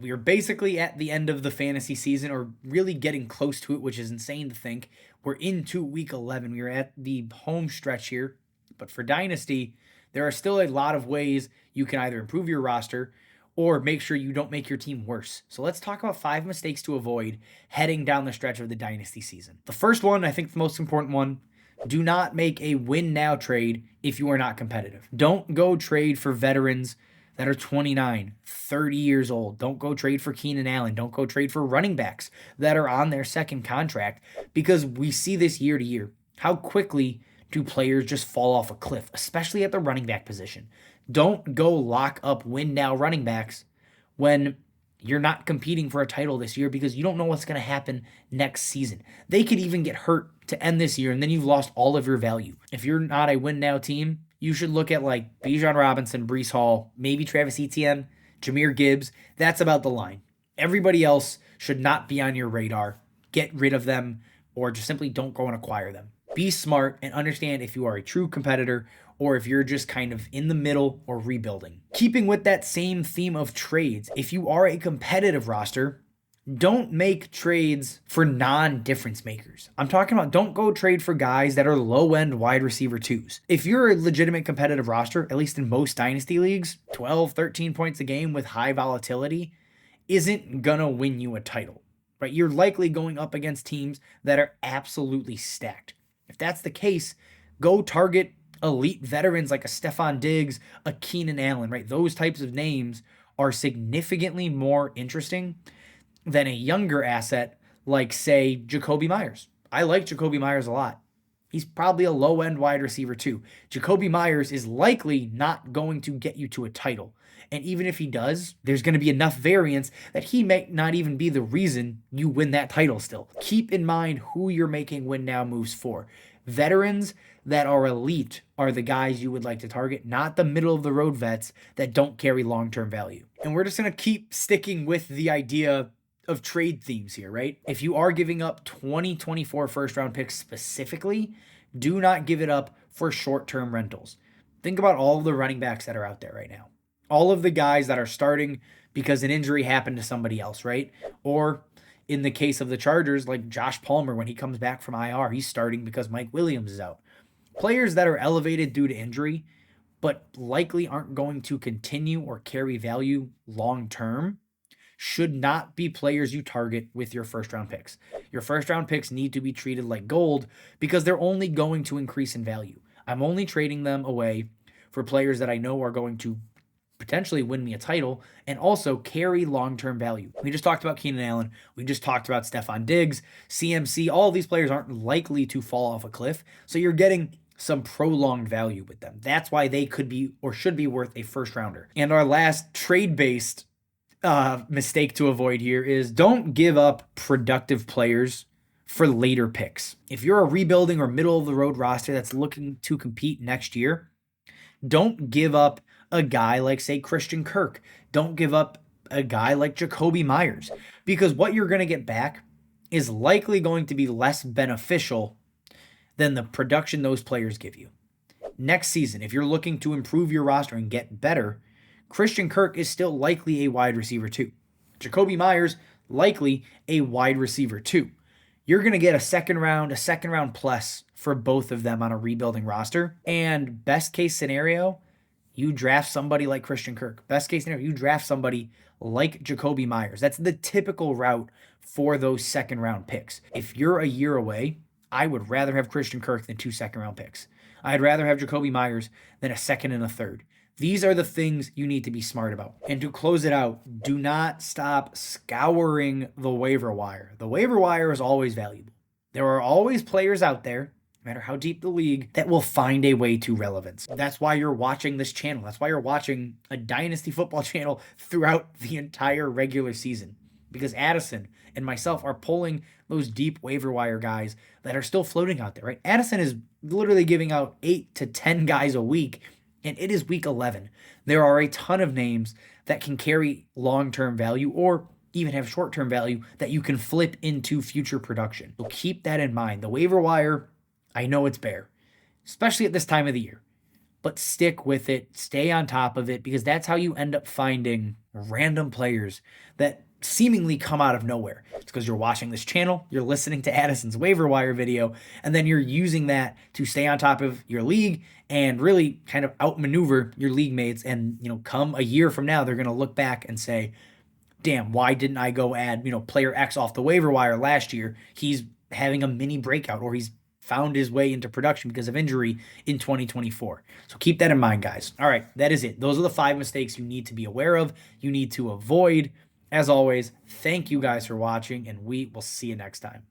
We are basically at the end of the fantasy season, or really getting close to it, which is insane to think. We're into week 11. We are at the home stretch here. But for Dynasty, there are still a lot of ways you can either improve your roster or make sure you don't make your team worse. So let's talk about 5 mistakes to avoid heading down the stretch of the Dynasty season. The first one, I think the most important one, do not make a win now trade if you are not competitive. Don't go trade for veterans that are 29, 30 years old. Don't go trade for Keenan Allen. Don't go trade for running backs that are on their second contract, because we see this year to year. How quickly do players just fall off a cliff, especially at the running back position? Don't go lock up win now running backs when you're not competing for a title this year, because you don't know what's going to happen next season. They could even get hurt to end this year, and then you've lost all of your value. If you're not a win now team, you should look at like Bijan Robinson, Breece Hall, maybe Travis Etienne, Jahmyr Gibbs. That's about the line. Everybody else should not be on your radar. Get rid of them, or just simply don't go and acquire them. Be smart and understand if you are a true competitor or if you're just kind of in the middle or rebuilding. Keeping with that same theme of trades, if you are a competitive roster, don't make trades for non-difference makers. I'm talking about, don't go trade for guys that are low-end wide receiver 2s. If you're a legitimate competitive roster, at least in most Dynasty leagues, 12, 13 points a game with high volatility isn't gonna win you a title, right? You're likely going up against teams that are absolutely stacked. If that's the case, go target elite veterans like a Stephon Diggs, a Keenan Allen, right? Those types of names are significantly more interesting than a younger asset like, say, Jacoby Myers. I like Jacoby Myers a lot. He's probably a low-end wide receiver too. Jacoby Myers is likely not going to get you to a title. And even if he does, there's going to be enough variance that he may not even be the reason you win that title still. Keep in mind who you're making win now moves for. Veterans that are elite are the guys you would like to target, not the middle of the road vets that don't carry long-term value. And we're just going to keep sticking with the idea of trade themes here, right? If you are giving up 2024 first round picks specifically, do not give it up for short-term rentals. Think about all of the running backs that are out there right now. All of the guys that are starting because an injury happened to somebody else, right? Or in the case of the Chargers, like Josh Palmer, when he comes back from IR, he's starting because Mike Williams is out. Players that are elevated due to injury, but likely aren't going to continue or carry value long-term, should not be players you target with your first round picks. Your first round picks need to be treated like gold because they're only going to increase in value. I'm only trading them away for players that I know are going to potentially win me a title and also carry long-term value. We just talked about Keenan Allen. We just talked about Stephon Diggs, CMC. All of these players aren't likely to fall off a cliff. So you're getting some prolonged value with them. That's why they could be or should be worth a first rounder. And our last trade-based mistake to avoid here is don't give up productive players for later picks. If you're a rebuilding or middle of the road roster that's looking to compete next year, don't give up a guy like, say, Christian Kirk. Don't give up a guy like Jacoby Myers, because what you're going to get back is likely going to be less beneficial than the production those players give you. Next season, if you're looking to improve your roster and get better, Christian Kirk is still likely a wide receiver 2. Jacoby Myers, likely a wide receiver 2. You're going to get a second round plus for both of them on a rebuilding roster. And best case scenario, you draft somebody like Christian Kirk. Best case scenario, you draft somebody like Jacoby Myers. That's the typical route for those second round picks. If you're a year away, I would rather have Christian Kirk than 2 second round picks. I'd rather have Jacoby Myers than a second and a third. These are the things you need to be smart about. And to close it out, do not stop scouring the waiver wire. The waiver wire is always valuable. There are always players out there, no matter how deep the league, that will find a way to relevance. That's why you're watching this channel. That's why you're watching a Dynasty football channel throughout the entire regular season. Because Addison and myself are pulling those deep waiver wire guys that are still floating out there, right? Addison is literally giving out 8 to 10 guys a week, and it is week 11. There are a ton of names that can carry long-term value or even have short-term value that you can flip into future production. So keep that in mind. The waiver wire, I know it's bare, especially at this time of the year, but stick with it. Stay on top of it, because that's how you end up finding random players that seemingly come out of nowhere. It's because you're watching this channel, you're listening to Addison's waiver wire video, and then you're using that to stay on top of your league and really kind of outmaneuver your league mates. And, come a year from now, they're going to look back and say, damn, why didn't I go add, player X off the waiver wire last year? He's having a mini breakout, or he's found his way into production because of injury in 2024. So keep that in mind, guys. All right, that is it. Those are the 5 mistakes you need to be aware of, you need to avoid. As always, thank you guys for watching, and we will see you next time.